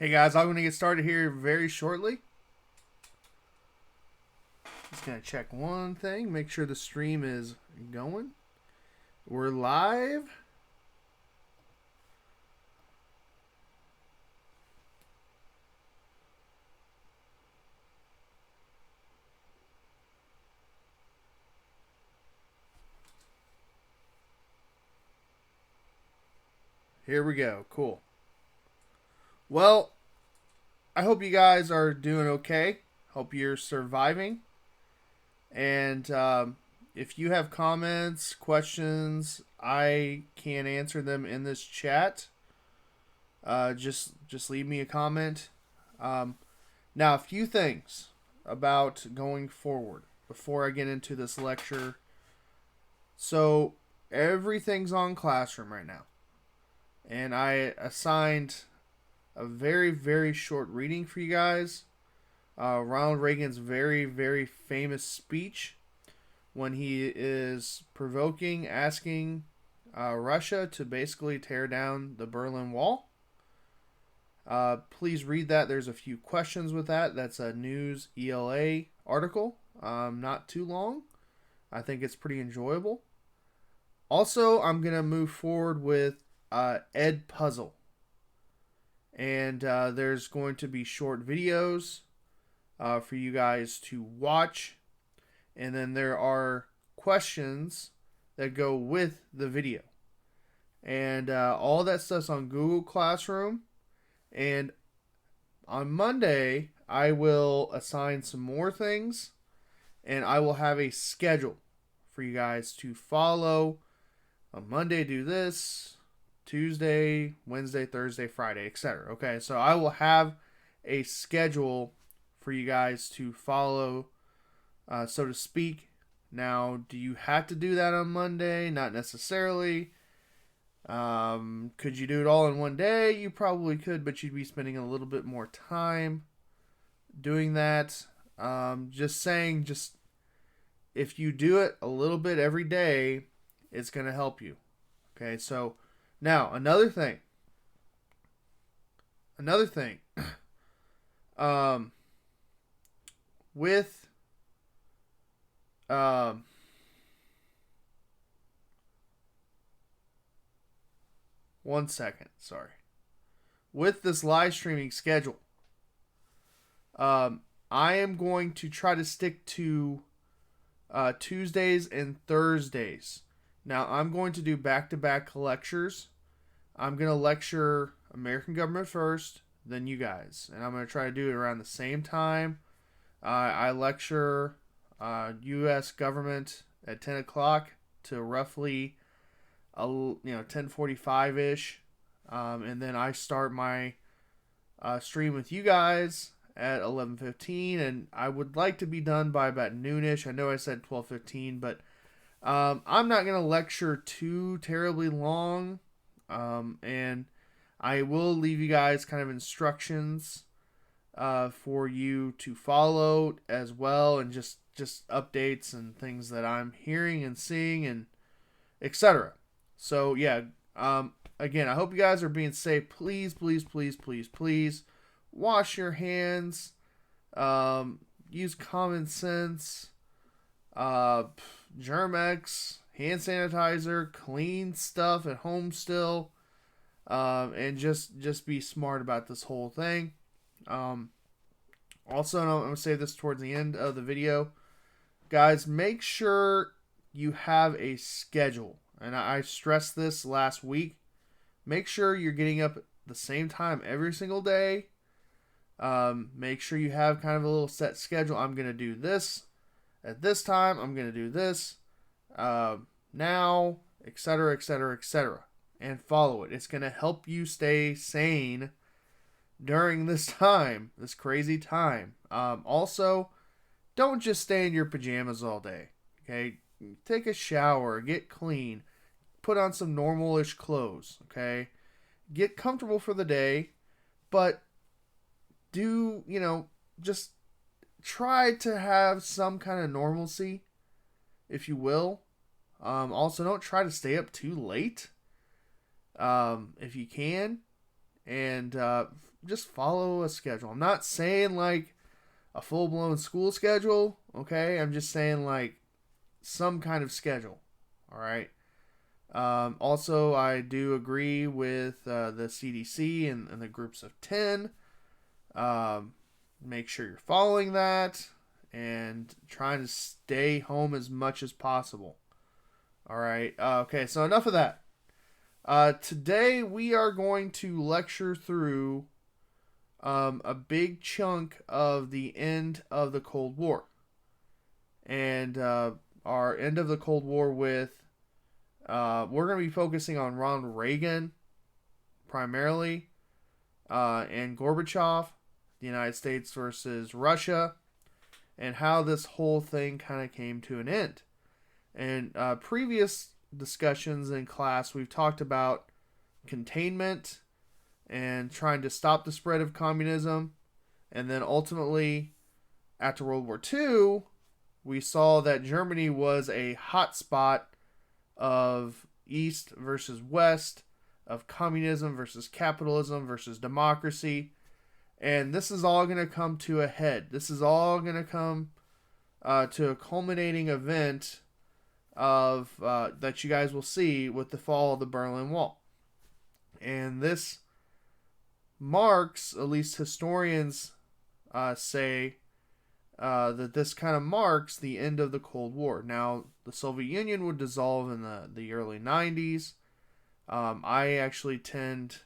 Hey guys, I'm going to get started here very shortly. Just going to check one thing, make sure the stream is going. We're live. Here we go. Cool. Well, I hope you guys are doing okay. Hope you're surviving. And if you have comments, questions, I can answer them in this chat. Just leave me a comment. Now, a few things about going forward before I get into this lecture. So everything's on Classroom right now, and I assigned a very, very short reading for you guys. Ronald Reagan's very, very famous speech when he is asking Russia to basically tear down the Berlin Wall. Please read that. There's a few questions with that. That's a News ELA article. Not too long. I think it's pretty enjoyable. Also, I'm going to move forward with Edpuzzle. And there's going to be short videos for you guys to watch. And then there are questions that go with the video. And all that stuff's on Google Classroom. And on Monday, I will assign some more things. And I will have a schedule for you guys to follow. On Monday, do this. Tuesday, Wednesday, Thursday, Friday, etc. Okay, so I will have a schedule for you guys to follow, so to speak. Now, do you have to do that on Monday? Not necessarily. Could you do it all in one day? You probably could, but you'd be spending a little bit more time doing that. Just saying, if you do it a little bit every day, it's going to help you. Okay, so now another thing. With one second, sorry. With this live streaming schedule, I am going to try to stick to Tuesdays and Thursdays. Now, I'm going to do back-to-back lectures. I'm going to lecture American government first, then you guys. And I'm going to try to do it around the same time. I lecture U.S. government at 10 o'clock to roughly 10:45-ish. And then I start my stream with you guys at 11:15. And I would like to be done by about noonish. I know I said 12:15, but I'm not going to lecture too terribly long. And I will leave you guys kind of instructions for you to follow as well, and just updates and things that I'm hearing and seeing and etc. So yeah, again, I hope you guys are being safe. Please, please, please, please, please wash your hands. Use common sense. Germ-X, hand sanitizer, clean stuff at home still, and just be smart about this whole thing. Also, and I'm going to say this towards the end of the video, guys, make sure you have a schedule. And I stressed this last week. Make sure you're getting up at the same time every single day. Make sure you have kind of a little set schedule. I'm going to do this at this time. I'm going to do this now, etc., etc., etc. And follow it. It's going to help you stay sane during this time, this crazy time. Also, don't just stay in your pajamas all day. Okay? Take a shower, get clean, put on some normal-ish clothes. Okay? Get comfortable for the day, but do, just try to have some kind of normalcy, if you will. Also, don't try to stay up too late if you can. And just follow a schedule. I'm not saying like a full-blown school schedule, okay? I'm just saying like some kind of schedule, all right? Also, I do agree with the CDC and the groups of 10. Make sure you're following that and trying to stay home as much as possible. All right. Okay, so enough of that. Today we are going to lecture through a big chunk of the end of the Cold War. And our end of the Cold War with we're going to be focusing on Ronald Reagan primarily, and Gorbachev, the United States versus Russia, and how this whole thing kind of came to an end. And previous discussions in class, we've talked about containment and trying to stop the spread of communism. And then ultimately, after World War II, we saw that Germany was a hotspot of East versus West, of communism versus capitalism versus democracy. And this is all going to come to a head. This is all going to come to a culminating event of that you guys will see with the fall of the Berlin Wall. And this marks, at least historians say, that this kind of marks the end of the Cold War. Now, the Soviet Union would dissolve in the early 90s. I actually tend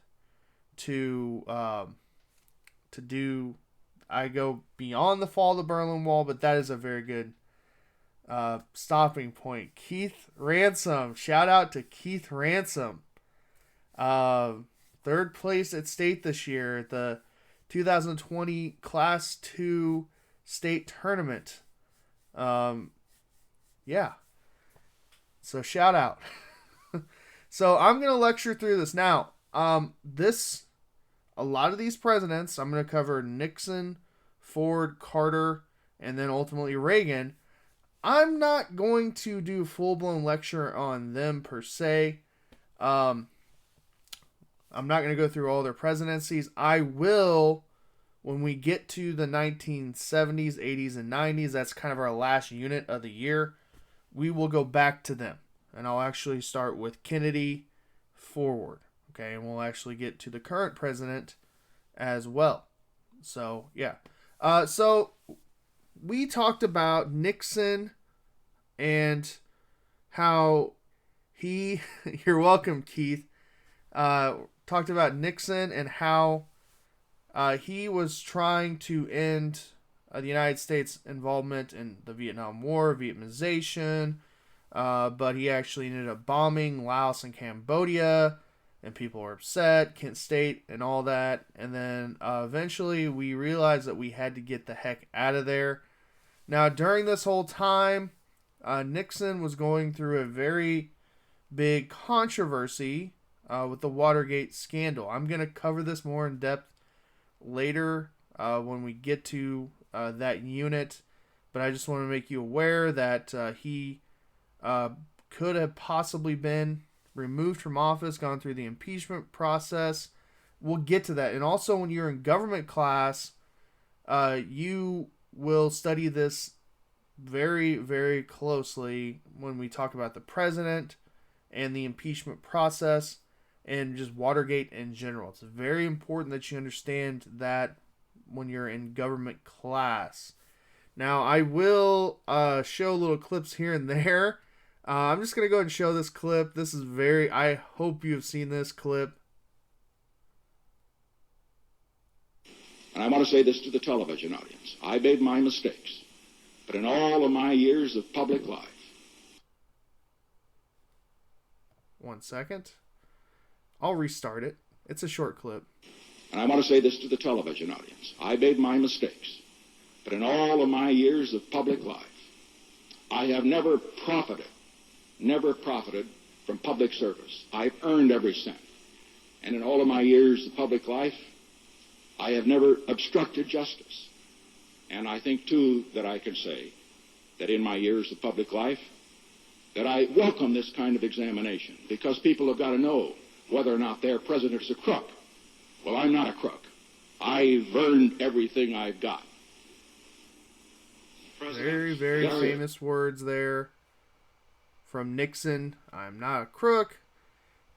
to I go beyond the fall of the Berlin Wall, but that is a very good stopping point. Keith Ransom. Shout out to Keith Ransom. Third place at state this year at the 2020 Class 2 state tournament. Yeah. So shout out. So I'm going to lecture through this. Now, a lot of these presidents, I'm going to cover Nixon, Ford, Carter, and then ultimately Reagan. I'm not going to do a full-blown lecture on them per se. I'm not going to go through all their presidencies. I will when we get to the 1970s, 80s, and 90s. That's kind of our last unit of the year. We will go back to them. And I'll actually start with Kennedy forward. Okay, and we'll actually get to the current president as well. So, yeah. So, we talked about Nixon and how he... You're welcome, Keith. Talked about Nixon and how he was trying to end the United States' involvement in the Vietnam War, Vietnamization, but he actually ended up bombing Laos and Cambodia, and people were upset, Kent State, and all that. And then eventually we realized that we had to get the heck out of there. Now, during this whole time, Nixon was going through a very big controversy with the Watergate scandal. I'm going to cover this more in depth later when we get to that unit, but I just want to make you aware that he could have possibly been removed from office, gone through the impeachment process. We'll get to that. And also, when you're in government class, you will study this very, very closely when we talk about the president and the impeachment process and just Watergate in general. It's very important that you understand that when you're in government class. Now, I will show little clips here and there. I'm just going to go ahead and show this clip. This is I hope you have seen this clip. And I want to say this to the television audience. I made my mistakes, but in all of my years of public life. 1 second. I'll restart it. It's a short clip. And I want to say this to the television audience. I made my mistakes, but in all of my years of public life, I have never profited from public service. I've earned every cent. And in all of my years of public life, I have never obstructed justice. And I think, too, that I can say that in my years of public life, that I welcome this kind of examination, because people have got to know whether or not their president is a crook. Well, I'm not a crook. I've earned everything I've got. Very, very famous words there from Nixon. I'm not a crook.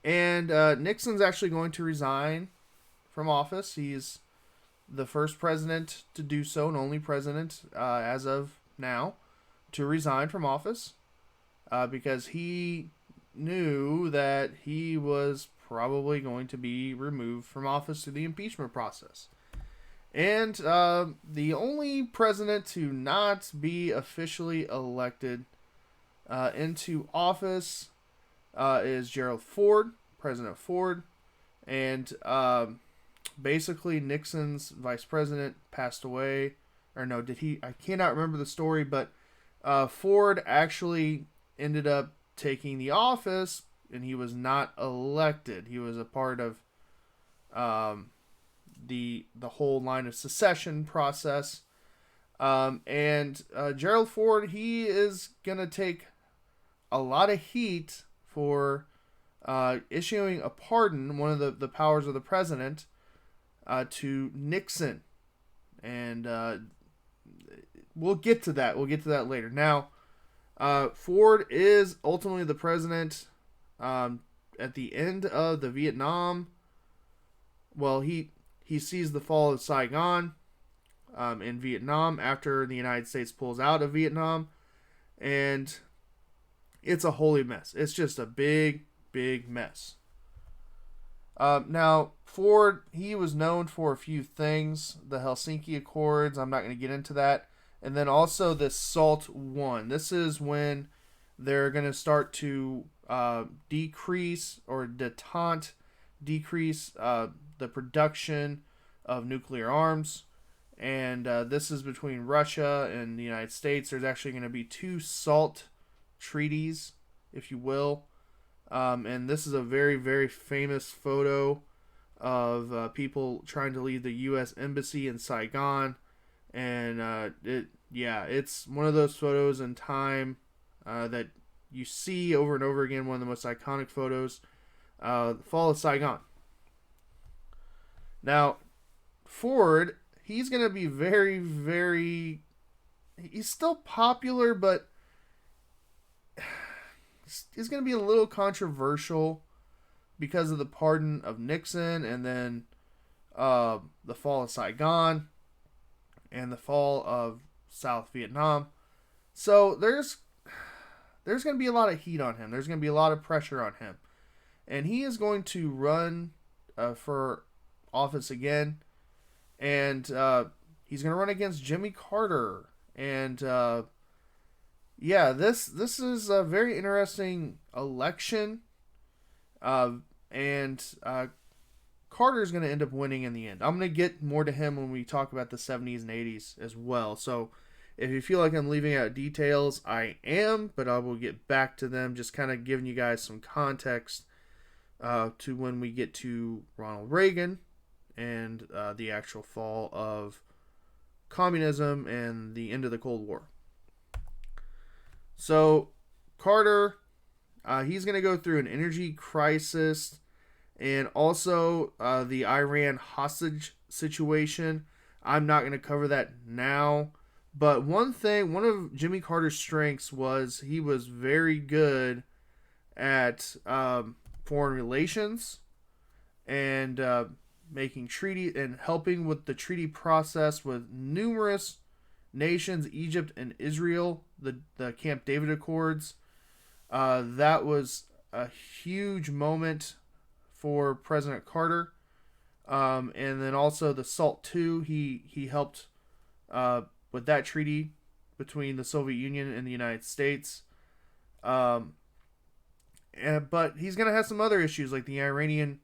And Nixon's actually going to resign from office. He's the first president to do so, and only president as of now to resign from office because he knew that he was probably going to be removed from office through the impeachment process. And the only president to not be officially elected into office is Gerald Ford, President Ford. And basically, Nixon's vice president passed away. Or no, did he? I cannot remember the story, but Ford actually ended up taking the office, and he was not elected. He was a part of the whole line of secession process. And Gerald Ford, he is gonna take a lot of heat for issuing a pardon, one of the powers of the president, to Nixon. And we'll get to that. We'll get to that later. Now, Ford is ultimately the president at the end of the Vietnam. Well, he sees the fall of Saigon in Vietnam after the United States pulls out of Vietnam. And it's a holy mess. It's just a big, big mess. Now, Ford, he was known for a few things. The Helsinki Accords, I'm not going to get into that. And then also the SALT I. This is when they're going to start to decrease or decrease the production of nuclear arms. And this is between Russia and the United States. There's actually going to be 2 SALT treaties, if you will. And this is a very, very famous photo of people trying to leave the U.S. Embassy in Saigon. And it's one of those photos in time that you see over and over again. One of the most iconic photos, the fall of Saigon. Now, Ford, he's going to be very, very... He's still popular, but he's going to be a little controversial because of the pardon of Nixon, and then the fall of Saigon, and the fall of South Vietnam. So there's going to be a lot of heat on him. There's going to be a lot of pressure on him. And he is going to run for office again. And he's going to run against Jimmy Carter. And this is a very interesting election. And Carter's going to end up winning in the end. I'm going to get more to him when we talk about the 70s and 80s as well. So if you feel like I'm leaving out details, I am, but I will get back to them, just kind of giving you guys some context to when we get to Ronald Reagan and the actual fall of communism and the end of the Cold War. So Carter, he's going to go through an energy crisis, and also the Iran hostage situation. I'm not going to cover that now. But one of Jimmy Carter's strengths was he was very good at foreign relations and making treaty and helping with the treaty process with numerous nations, Egypt and Israel, the Camp David Accords. That was a huge moment for President Carter. And then also the SALT II, he helped with that treaty between the Soviet Union and the United States. But he's going to have some other issues like the Iranian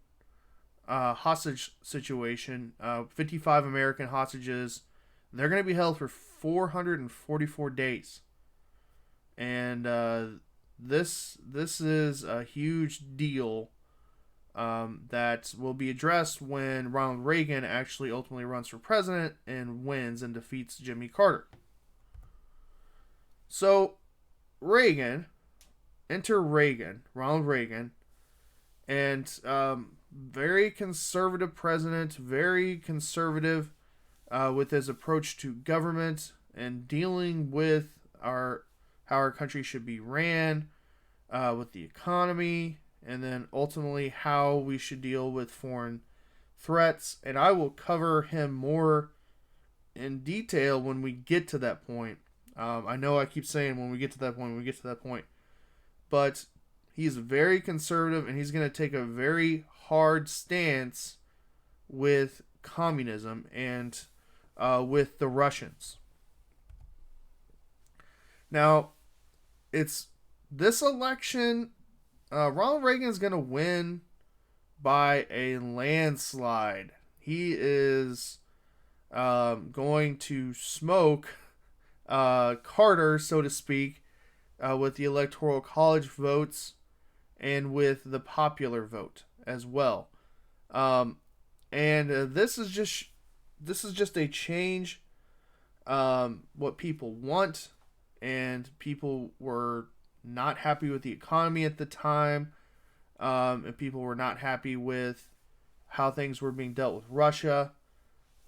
hostage situation. 55 American hostages. They're going to be held for 444 days. And this is a huge deal that will be addressed when Ronald Reagan actually ultimately runs for president and wins and defeats Jimmy Carter. So, enter Reagan, Ronald Reagan, and very conservative president, very conservative with his approach to government and dealing with how our country should be ran, with the economy, and then ultimately how we should deal with foreign threats. And I will cover him more in detail when we get to that point. I know I keep saying when we get to that point, when we get to that point, but he's very conservative and he's going to take a very hard stance with communism and with the Russians. Now, it's this election. Ronald Reagan is going to win by a landslide. He is going to smoke Carter, so to speak, with the Electoral College votes and with the popular vote as well. And this is just a change. What people want, and people were not happy with the economy at the time, and people were not happy with how things were being dealt with Russia,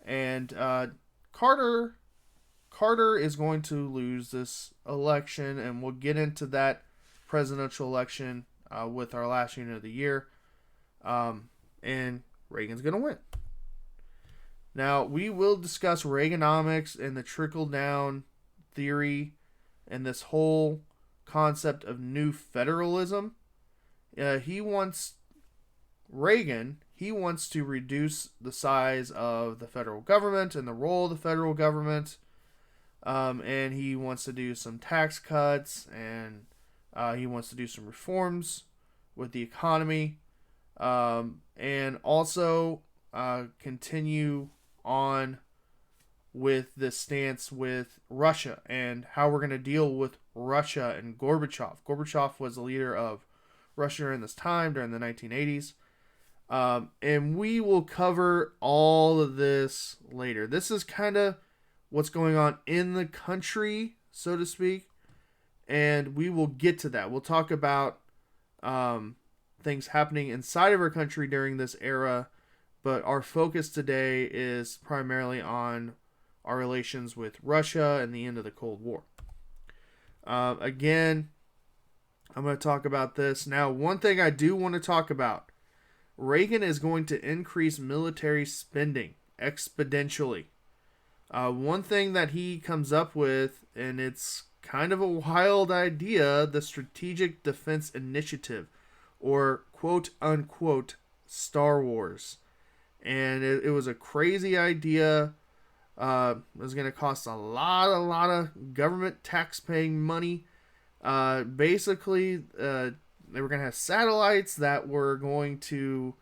and Carter is going to lose this election, and we'll get into that presidential election with our last unit of the year, and Reagan's going to win. Now, we will discuss Reaganomics and the trickle-down theory and this whole concept of new federalism. Reagan wants to reduce the size of the federal government and the role of the federal government, and he wants to do some tax cuts, and he wants to do some reforms with the economy, and also continue on with this stance with Russia and how we're going to deal with Russia and Gorbachev. Gorbachev was the leader of Russia during this time, during the 1980s. And we will cover all of this later. This is kind of what's going on in the country, so to speak. And we will get to that. We'll talk about things happening inside of our country during this era. But our focus today is primarily on our relations with Russia and the end of the Cold War. Again, I'm going to talk about this. Now, one thing I do want to talk about, Reagan is going to increase military spending exponentially. One thing that he comes up with, and it's kind of a wild idea, the Strategic Defense Initiative, or quote-unquote Star Wars. And it was a crazy idea. It was going to cost a lot of government tax-paying money. Basically, they were going to have satellites that were going to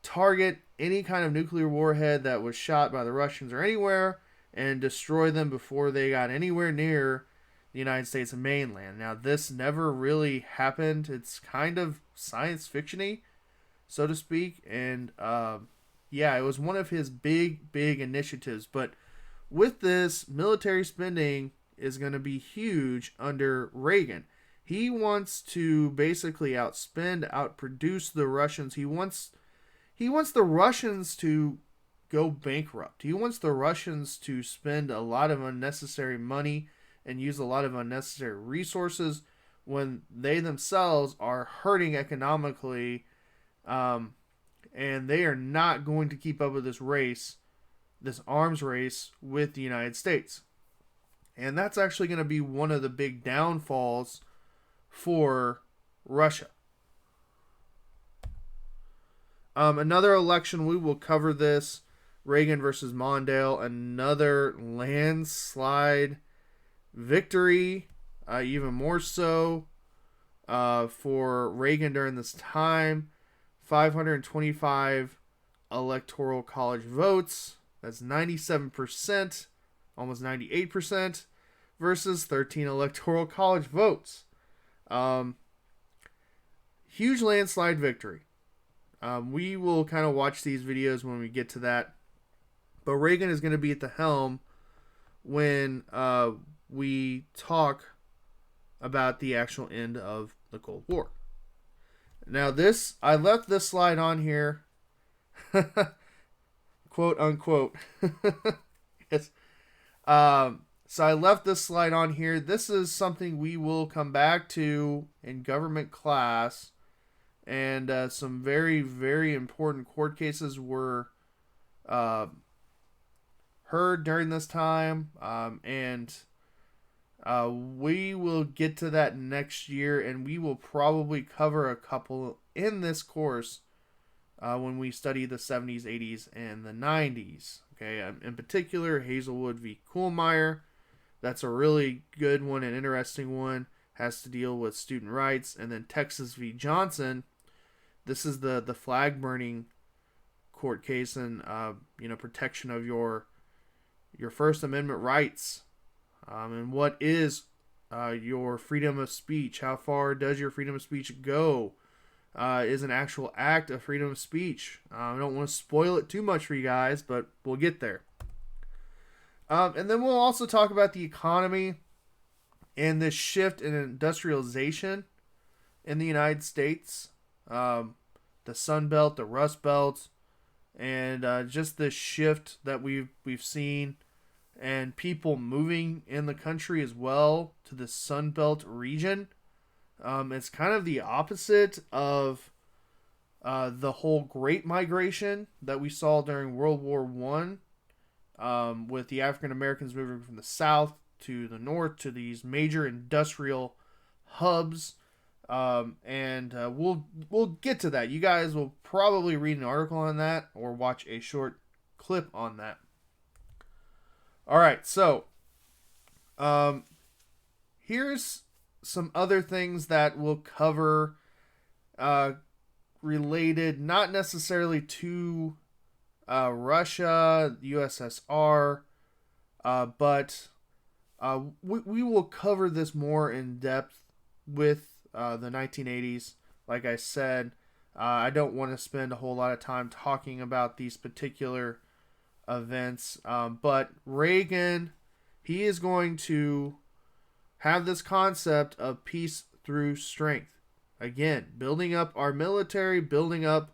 target any kind of nuclear warhead that was shot by the Russians or anywhere and destroy them before they got anywhere near the United States mainland. Now, this never really happened. It's kind of science fiction-y, so to speak. And, yeah, it was one of his big initiatives. But with this, military spending is going to be huge under Reagan. He wants to basically outproduce the Russians. He wants the Russians to go bankrupt. He wants the Russians to spend a lot of unnecessary money and use a lot of unnecessary resources when they themselves are hurting economically, and they are not going to keep up with this arms race with the United States. And that's actually going to be one of the big downfalls for Russia. Another election, we will cover this, Reagan versus Mondale, another landslide victory, even more so for Reagan during this time. 525 electoral college votes. That's 97%, almost 98%, versus 13 electoral college votes. Huge landslide victory. We will kind of watch these videos when we get to that. But Reagan is going to be at the helm when we talk about the actual end of the Cold War. Now, I left this slide on here quote unquote. Yes. So I left this slide on here. This is something we will come back to in government class, and some very, very important court cases were uh, heard during this time, and we will get to that next year, and we will probably cover a couple in this course when we study the 70s, 80s, and the 90s. Okay, in particular, Hazelwood v. Kuhlmeyer. That's a really good one, an interesting one. Has to deal with student rights. And then Texas v. Johnson. This is the flag burning court case and protection of your First Amendment rights. And what is your freedom of speech? How far does your freedom of speech go? Is an actual act of freedom of speech. I don't want to spoil it too much for you guys, but we'll get there. And then we'll also talk about the economy and this shift in industrialization in the United States. The Sun Belt, the Rust Belt, and just this shift that we've seen, and people moving in the country as well to the Sun Belt region. It's kind of the opposite of the whole Great Migration that we saw during World War One, with the African Americans moving from the South to the North to these major industrial hubs. And we'll get to that. You guys will probably read an article on that or watch a short clip on that. All right, so here's some other things that we'll cover related, not necessarily to Russia, the USSR, but we will cover this more in depth with the 1980s. Like I said, I don't want to spend a whole lot of time talking about these particular events, but Reagan, he is going to have this concept of peace through strength. Again, building up our military, building up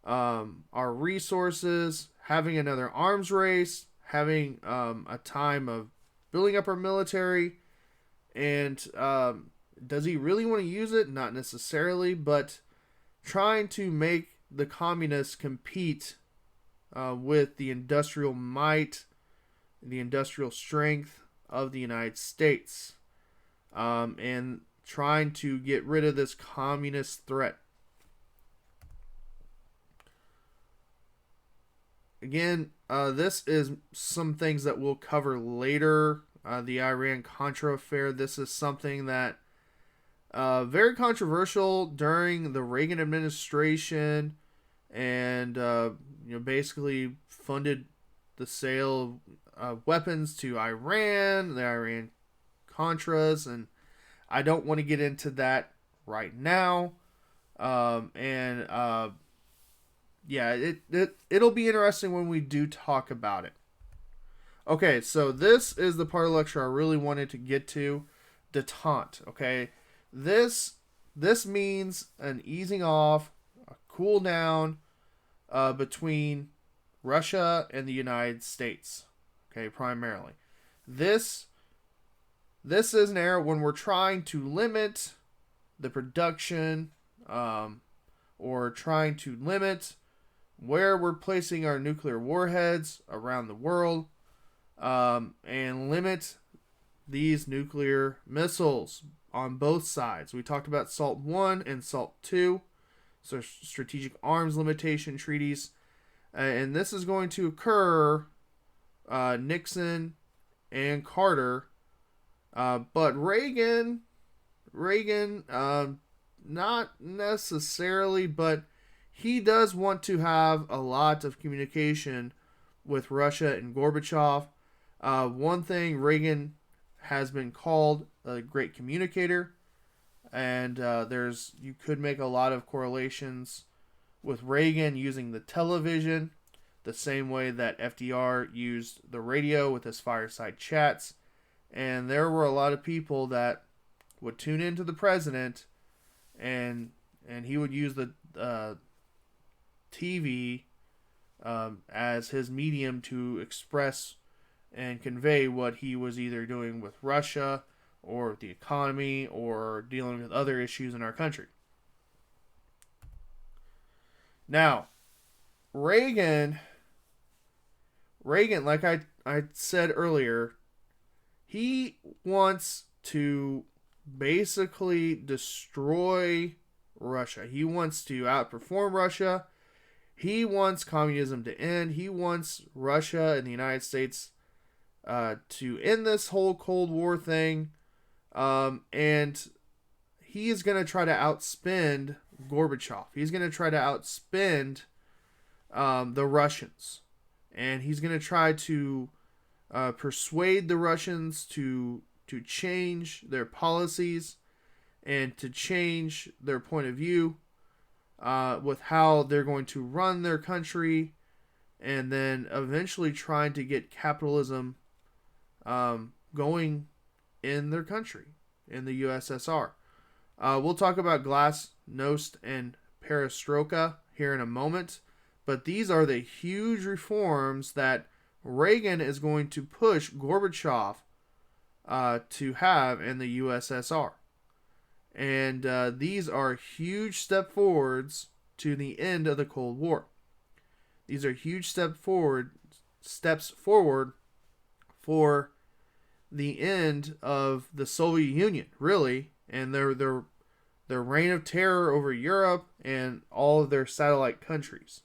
our resources, having another arms race, having a time of building up our military. And does he really want to use it? Not necessarily, but trying to make the communists compete with the industrial might, the industrial strength of the United States, and trying to get rid of this communist threat. Again, this is some things that we'll cover later. The Iran-Contra affair. This is something that very controversial during the Reagan administration, and basically funded the sale of weapons to Iran, the Iran-Contras, and I don't want to get into that right now. It'll be interesting when we do talk about it. Okay, so this is the part of the lecture I really wanted to get to, detente. Okay, this means an easing off, a cool down between Russia and the United States. Okay, primarily. This is an era when we're trying to limit the production, or trying to limit where we're placing our nuclear warheads around the world, and limit these nuclear missiles on both sides. We talked about SALT 1 and SALT 2, so strategic arms limitation treaties, and this is going to occur Nixon and Carter, but Reagan, not necessarily, but he does want to have a lot of communication with Russia and Gorbachev. One thing, Reagan has been called a great communicator, and you could make a lot of correlations with Reagan using the television, the same way that FDR used the radio with his fireside chats. And there were a lot of people that would tune into the president, and he would use the TV as his medium to express and convey what he was either doing with Russia or the economy or dealing with other issues in our country. Now, Reagan, like I said earlier, he wants to basically destroy Russia. He wants to outperform Russia. He wants communism to end. He wants Russia and the United States to end this whole Cold War thing. And he is going to try to outspend Gorbachev. He's going to try to outspend the Russians. And he's going to try to persuade the Russians to change their policies and to change their point of view with how they're going to run their country, and then eventually trying to get capitalism going in their country, in the USSR. We'll talk about glasnost and perestroika here in a moment, but these are the huge reforms that Reagan is going to push Gorbachev to have in the USSR. And these are huge steps to the end of the Cold War. These are huge steps forward for the end of the Soviet Union, really, and their reign of terror over Europe and all of their satellite countries.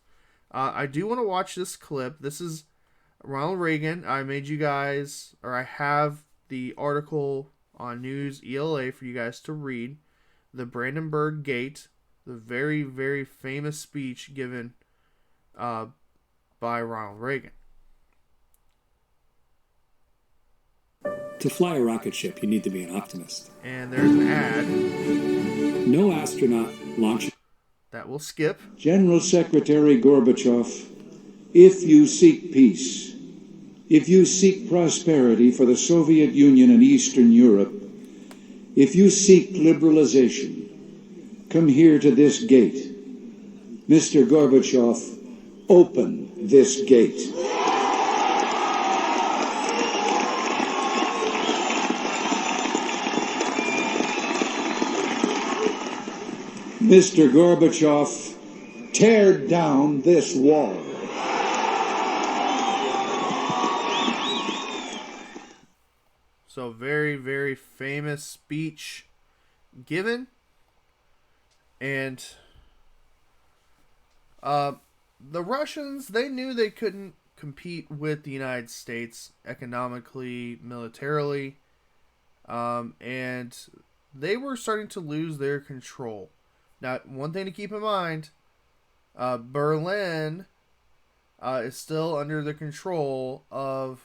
I do want to watch this clip. This is Ronald Reagan. I have the article on News ELA for you guys to read. The Brandenburg Gate, the very, very famous speech given by Ronald Reagan. To fly a rocket ship, you need to be an optimist. And there's an ad. No astronaut launching. That will skip. General Secretary Gorbachev, if you seek peace, if you seek prosperity for the Soviet Union and Eastern Europe, if you seek liberalization, come here to this gate. Mr. Gorbachev, open this gate. Mr. Gorbachev, tear down this wall. So very, very famous speech given. And the Russians, they knew they couldn't compete with the United States economically, militarily. And they were starting to lose their control. Now, one thing to keep in mind, Berlin is still under the control of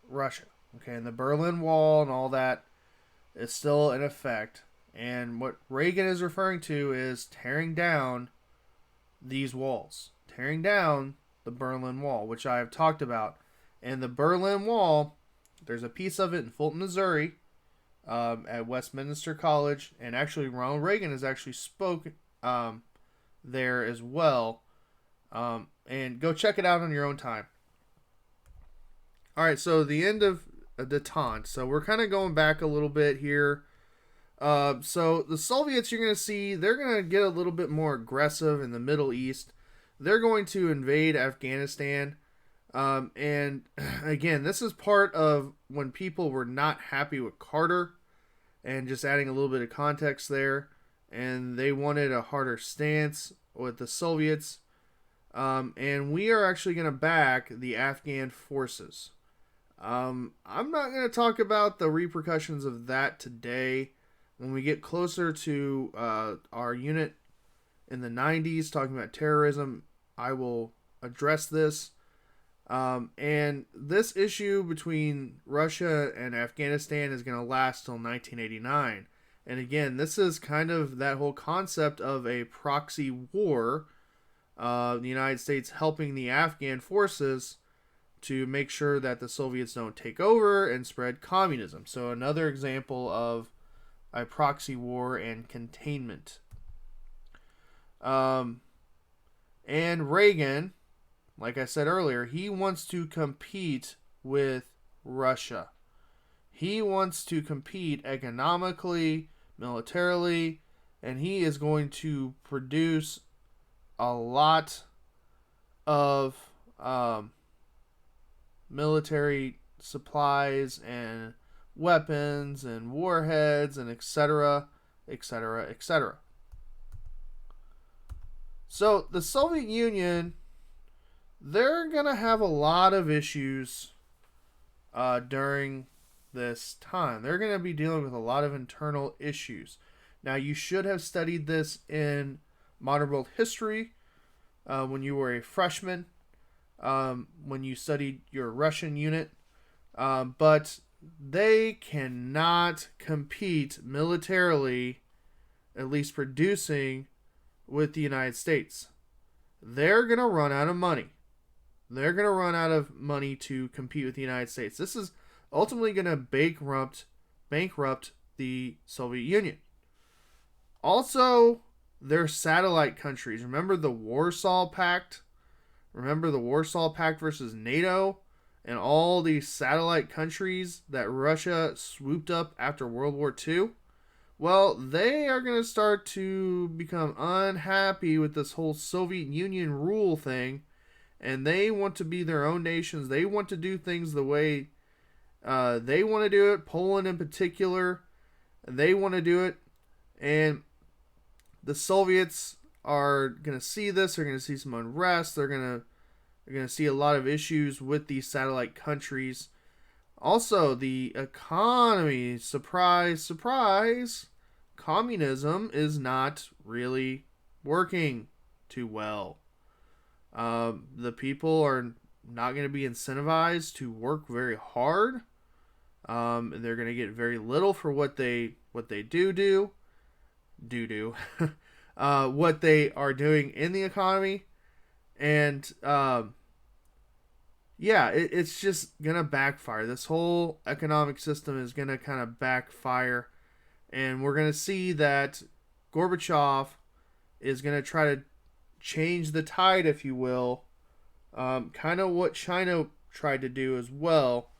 Russia. Okay, and the Berlin Wall and all that is still in effect. And what Reagan is referring to is tearing down these walls. Tearing down the Berlin Wall, which I have talked about. And the Berlin Wall, there's a piece of it in Fulton, Missouri, at Westminster College. And actually, Ronald Reagan has actually spoke there as well. And go check it out on your own time. Alright, so the end of detente. So we're kind of going back a little bit here. So the Soviets, you're going to see, they're going to get a little bit more aggressive in the Middle East. They're going to invade Afghanistan. And again, this is part of when people were not happy with Carter, and just adding a little bit of context there. And they wanted a harder stance with the Soviets. And we are actually going to back the Afghan forces. I'm not going to talk about the repercussions of that today. When we get closer to our unit in the 90s, talking about terrorism, I will address this. And this issue between Russia and Afghanistan is going to last till 1989. And again, this is kind of that whole concept of a proxy war. The United States helping the Afghan forces to make sure that the Soviets don't take over and spread communism. So another example of a proxy war and containment. And Reagan like I said earlier, he wants to compete with Russia. He wants to compete economically, militarily, and he is going to produce a lot of military supplies and weapons and warheads and etc., etc., etc. So the Soviet Union, they're going to have a lot of issues during this time. They're going to be dealing with a lot of internal issues. Now, you should have studied this in modern world history when you were a freshman, when you studied your Russian unit, but they cannot compete militarily, at least producing, with the United States. They're going to run out of money. They're going to run out of money to compete with the United States. This is ultimately going to bankrupt the Soviet Union. Also, their satellite countries. Remember the Warsaw Pact? Remember the Warsaw Pact versus NATO? And all these satellite countries that Russia swooped up after World War II? Well, they are going to start to become unhappy with this whole Soviet Union rule thing. And they want to be their own nations. They want to do things the way they want to do it. Poland in particular, they want to do it. And the Soviets are going to see this. They're going to see some unrest. They're going to see a lot of issues with these satellite countries. Also, the economy, surprise, surprise, communism is not really working too well. The people are not going to be incentivized to work very hard. They're going to get very little for what they do. What they are doing in the economy. And it's just going to backfire. This whole economic system is going to kind of backfire. And we're going to see that Gorbachev is going to try to change the tide, if you will. Kind of what China tried to do as well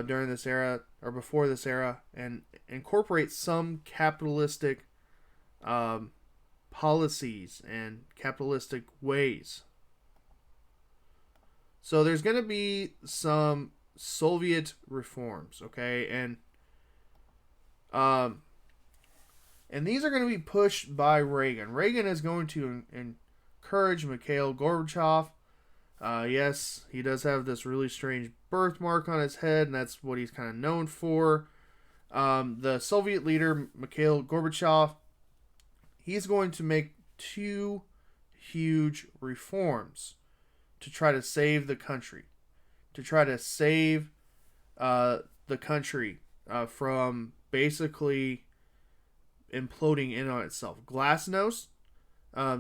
during this era, or before this era, and incorporate some capitalistic policies and capitalistic ways. So there's going to be some Soviet reforms, okay? And these are going to be pushed by Reagan. Reagan is going to encourage Mikhail Gorbachev. Yes, he does have this really strange birthmark on his head, and that's what he's kind of known for. The Soviet leader, Mikhail Gorbachev, he's going to make 2 huge reforms to try to save the country. To try to save the country from basically imploding in on itself. Glasnost.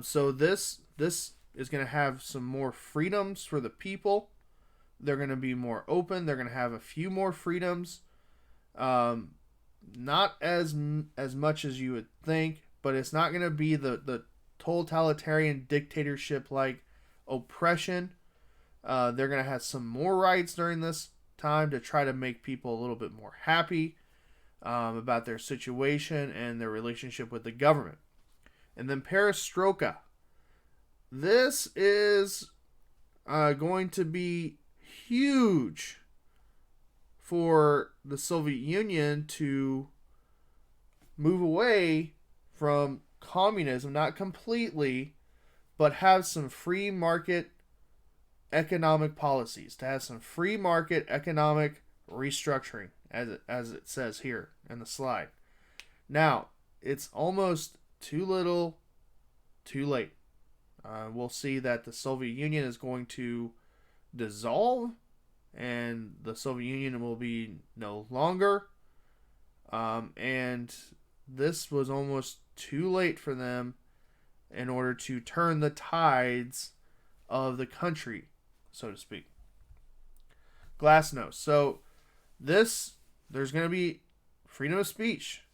So this is going to have some more freedoms for the people. They're going to be more open. They're going to have a few more freedoms. Not as much as you would think, but it's not going to be the totalitarian dictatorship like oppression. They're going to have some more rights during this time to try to make people a little bit more happy about their situation and their relationship with the government. And then perestroika. This is going to be huge for the Soviet Union to move away from communism, not completely, but have some free market economic policies, to have some free market economic restructuring, as it says here in the slide. Now, it's almost too little, too late. We'll see that the Soviet Union is going to dissolve, and the Soviet Union will be no longer. And this was almost too late for them in order to turn the tides of the country, so to speak. Glasnost. So there's going to be freedom of speech,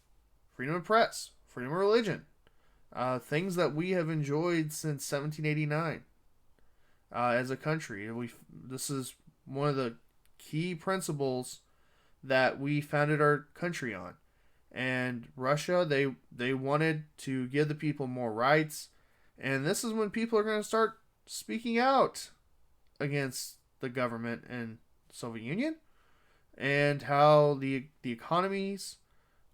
freedom of press, freedom of religion. Things that we have enjoyed since 1789. as a country. This is one of the key principles that we founded our country on. And Russia, they wanted to give the people more rights, and this is when people are going to start speaking out against the government in the Soviet Union and how the economies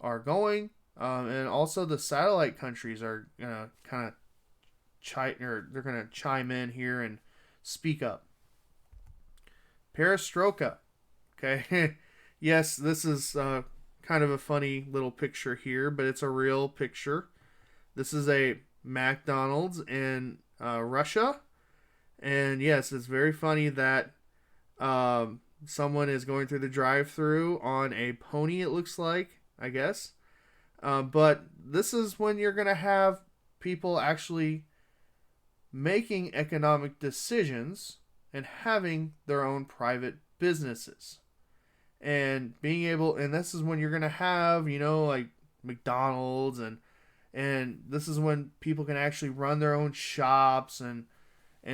are going, and also the satellite countries are gonna kind of they're gonna chime in here and speak up. Perestroika, okay, yes, this is kind of a funny little picture here, but it's a real picture. This is a McDonald's in Russia, and yes, it's very funny that someone is going through the drive-through on a pony. It looks like, I guess. But this is when you're going to have people actually making economic decisions and having their own private businesses. And being able, and this is when you're going to have, like McDonald's, and this is when people can actually run their own shops and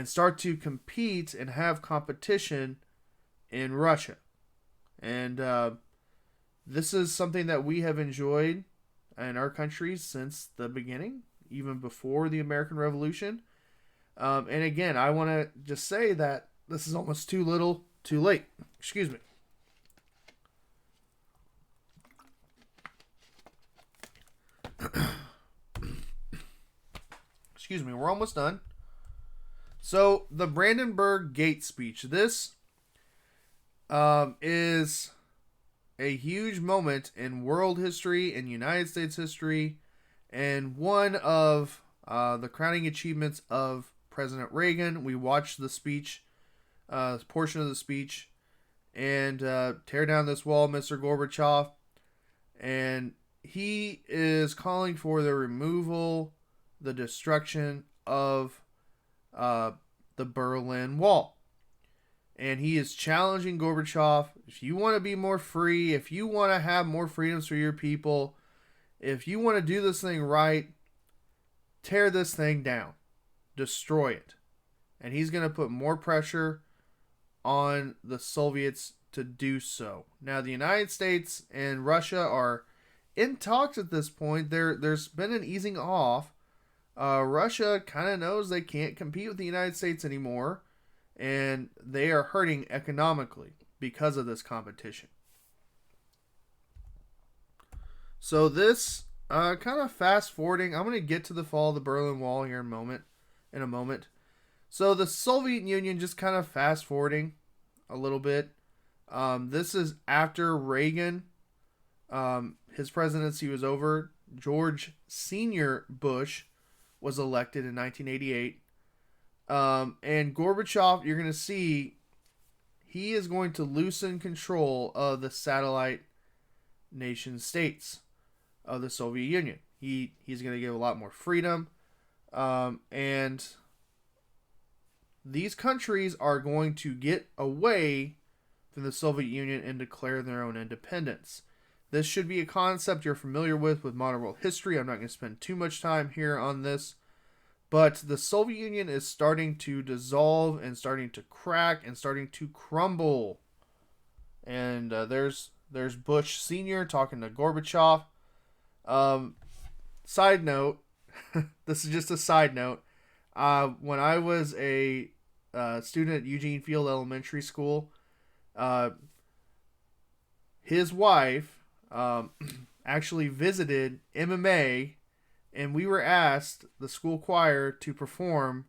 start to compete and have competition in Russia. And this is something that we have enjoyed in our country since the beginning, even before the American Revolution. And again, I want to just say that this is almost too little, too late. Excuse me. Excuse me, we're almost done. So, the Brandenburg Gate speech. This is a huge moment in world history, in United States history, and one of the crowning achievements of President Reagan. We watched the speech, portion of the speech, and tear down this wall, Mr. Gorbachev. And he is calling for the removal, the destruction of the Berlin Wall. And he is challenging Gorbachev, if you want to be more free, if you want to have more freedoms for your people, if you want to do this thing right, tear this thing down. Destroy it. And he's going to put more pressure on the Soviets to do so. Now, the United States and Russia are in talks at this point. There's been an easing off. Russia kind of knows they can't compete with the United States anymore, and they are hurting economically because of this competition. So this kind of fast forwarding, I'm going to get to the fall of the Berlin Wall here in a moment. So the Soviet Union, just kind of fast forwarding a little bit. This is after Reagan, his presidency was over. George Senior Bush was elected in 1988. And Gorbachev, you're going to see, he is going to loosen control of the satellite nation states of the Soviet Union. He's going to give a lot more freedom. And these countries are going to get away from the Soviet Union and declare their own independence. This should be a concept you're familiar with modern world history. I'm not going to spend too much time here on this. But the Soviet Union is starting to dissolve and starting to crack and starting to crumble. And there's Bush Sr. talking to Gorbachev. Side note, this is just a side note. When I was a student at Eugene Field Elementary School, his wife actually visited MMA, and we were asked, the school choir, to perform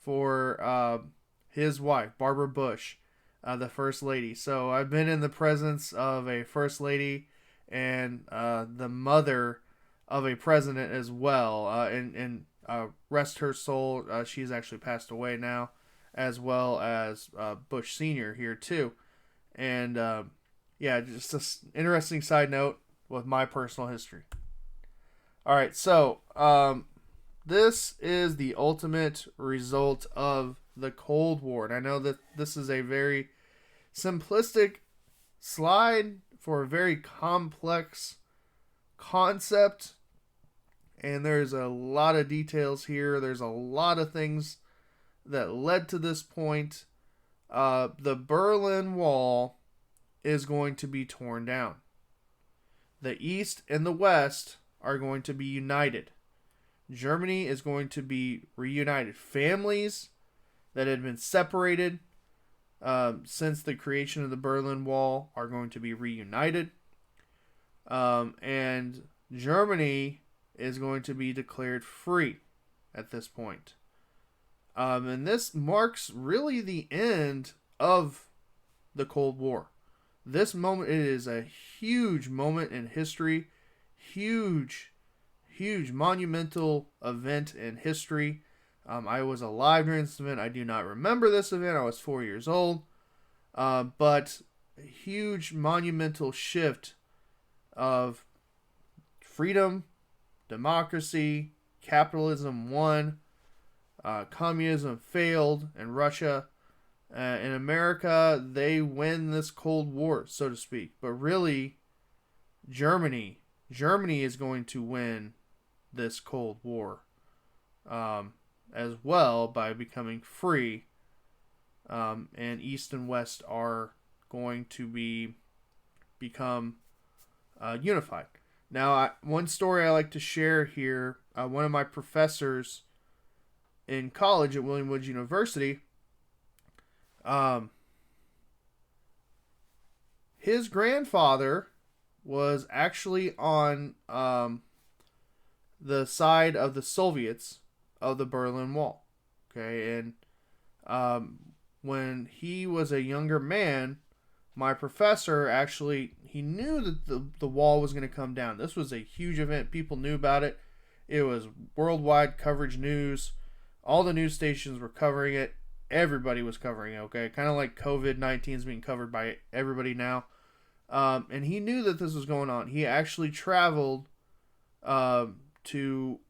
for his wife, Barbara Bush, the First Lady. So I've been in the presence of a First Lady and the mother of a president as well. And rest her soul, she's actually passed away now, as well as Bush Sr. here too. And yeah, just an interesting side note with my personal history. All right, so this is the ultimate result of the Cold War. And I know that this is a very simplistic slide for a very complex concept. And there's a lot of details here. There's a lot of things that led to this point. The Berlin Wall is going to be torn down. The East and the West are going to be united. Germany is going to be reunited. Families that had been separated since the creation of the Berlin Wall are going to be reunited. And Germany is going to be declared free at this point. And this marks really the end of the Cold War. This moment, it is a huge moment in history. Huge monumental event in history. I was alive during this event. I do not remember this event. I was 4 years old. But a huge monumental shift of freedom, democracy, capitalism won, communism failed in Russia. In America, they win this Cold War, so to speak. But really, Germany is going to win this Cold War as well by becoming free. And East and West are going to become unified. Now, one story I like to share here, one of my professors in college at William Woods University, his grandfather was actually on the side of the Soviets of the Berlin Wall. Okay, and when he was a younger man, my professor actually, he knew that the wall was going to come down. This was a huge event. People knew about it. It was worldwide coverage news. All the news stations were covering it. Everybody was covering it, okay? Kind of like COVID-19 is being covered by everybody now. And he knew that this was going on. He actually traveled to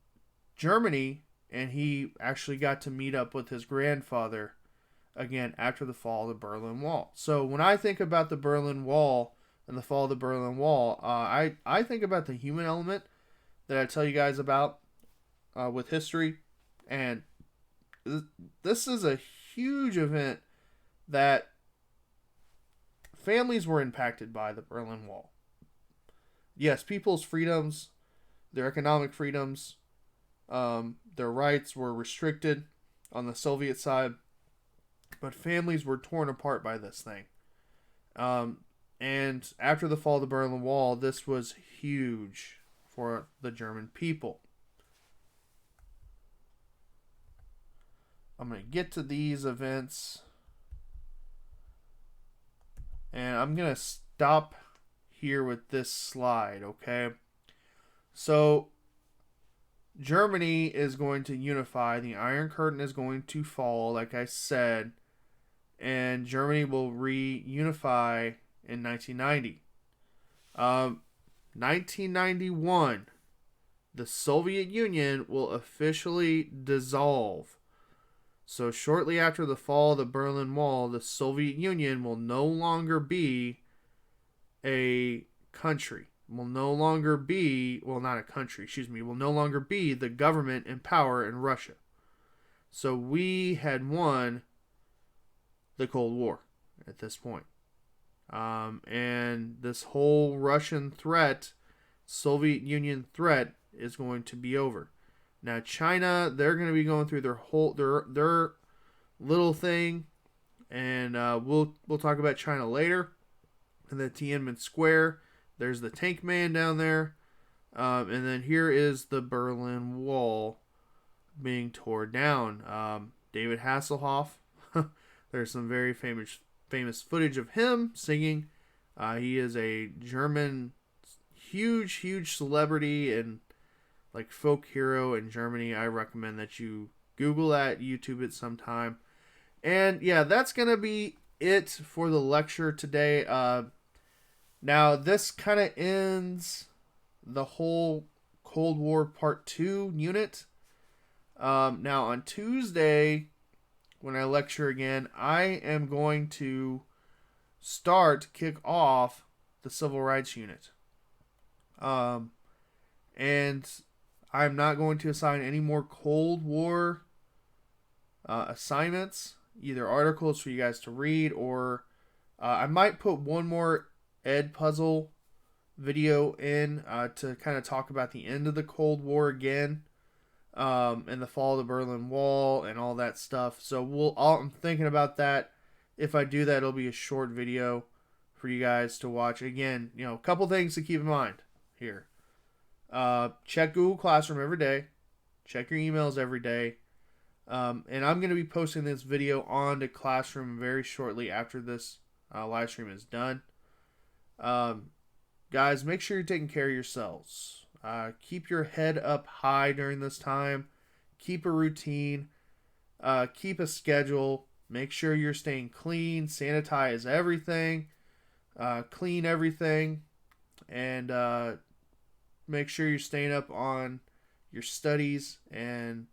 Germany, and he actually got to meet up with his grandfather again after the fall of the Berlin Wall. So when I think about the Berlin Wall and the fall of the Berlin Wall, I think about the human element that I tell you guys about with history. And this is a huge event that families were impacted by the Berlin Wall. Yes, people's freedoms, their economic freedoms, their rights were restricted on the Soviet side, but families were torn apart by this thing. And after the fall of the Berlin Wall, this was huge for the German people. I'm going to get to these events, and I'm going to stop here with this slide, okay? So, Germany is going to unify. The Iron Curtain is going to fall, like I said, and Germany will reunify in 1990. 1991, the Soviet Union will officially dissolve. So shortly after the fall of the Berlin Wall, the Soviet Union will no longer be a country. Will no longer be, well, not a country, will no longer be the government in power in Russia. So we had won the Cold War at this point. And this whole Russian threat, Soviet Union threat, is going to be over. Now China, they're going to be going through their little thing, and we'll talk about China later. And the Tiananmen Square, there's the Tank Man down there, and then here is the Berlin Wall being torn down. David Hasselhoff, there's some very famous footage of him singing. He is a German huge celebrity and like folk hero in Germany. I recommend that you Google that, YouTube it sometime. And yeah, that's going to be it for the lecture today. Now, this kind of ends the whole Cold War Part 2 unit. Now, on Tuesday, when I lecture again, I am going to kick off the Civil Rights Unit. And I'm not going to assign any more Cold War assignments, either articles for you guys to read, or I might put one more Ed Puzzle video in to kind of talk about the end of the Cold War again, and the fall of the Berlin Wall and all that stuff. So I'm thinking about that. If I do that, it'll be a short video for you guys to watch. Again, a couple things to keep in mind here. Check Google Classroom every day. Check your emails every day. And I'm going to be posting this video onto Classroom very shortly after this live stream is done. Guys, make sure you're taking care of yourselves. Keep your head up high during this time. Keep a routine. Keep a schedule. Make sure you're staying clean. Sanitize everything. Clean everything. And make sure you're staying up on your studies and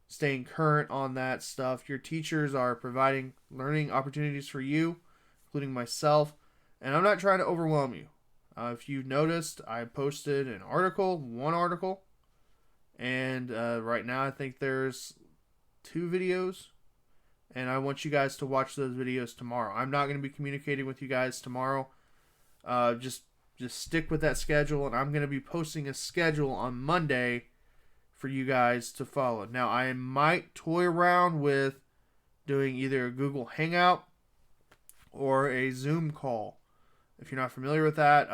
staying current on that stuff. Your teachers are providing learning opportunities for you, including myself. And I'm not trying to overwhelm you. If you've noticed, I posted one article. And right now I think there's 2 videos. And I want you guys to watch those videos tomorrow. I'm not going to be communicating with you guys tomorrow. Just stick with that schedule. And I'm going to be posting a schedule on Monday for you guys to follow. Now, I might toy around with doing either a Google Hangout or a Zoom call. If you're not familiar with that,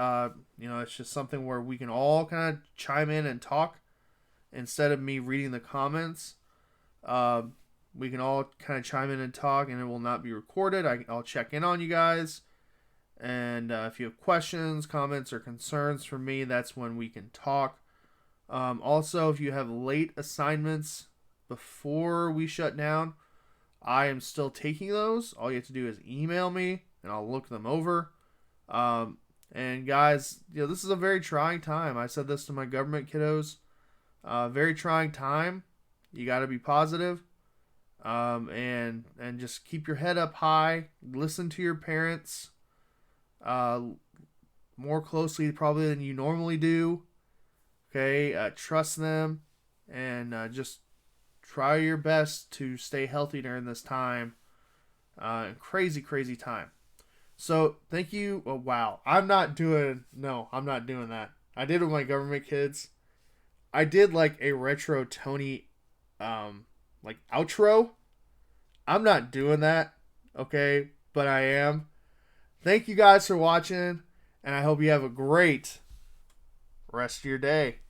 it's just something where we can all kind of chime in and talk instead of me reading the comments. We can all kind of chime in and talk, and it will not be recorded. I'll check in on you guys. And if you have questions, comments, or concerns for me, that's when we can talk. Also, if you have late assignments before we shut down, I am still taking those. All you have to do is email me, and I'll look them over. And guys, this is a very trying time. I said this to my government kiddos. Very trying time. You got to be positive. And just keep your head up high. Listen to your parents more closely probably than you normally do. Okay, trust them, and just try your best to stay healthy during this time. Crazy time. So thank you. Oh, wow, I'm not doing that. I did with my government kids. I did like a retro Tony outro. I'm not doing that, okay? But I am. Thank you guys for watching, and I hope you have a great rest of your day.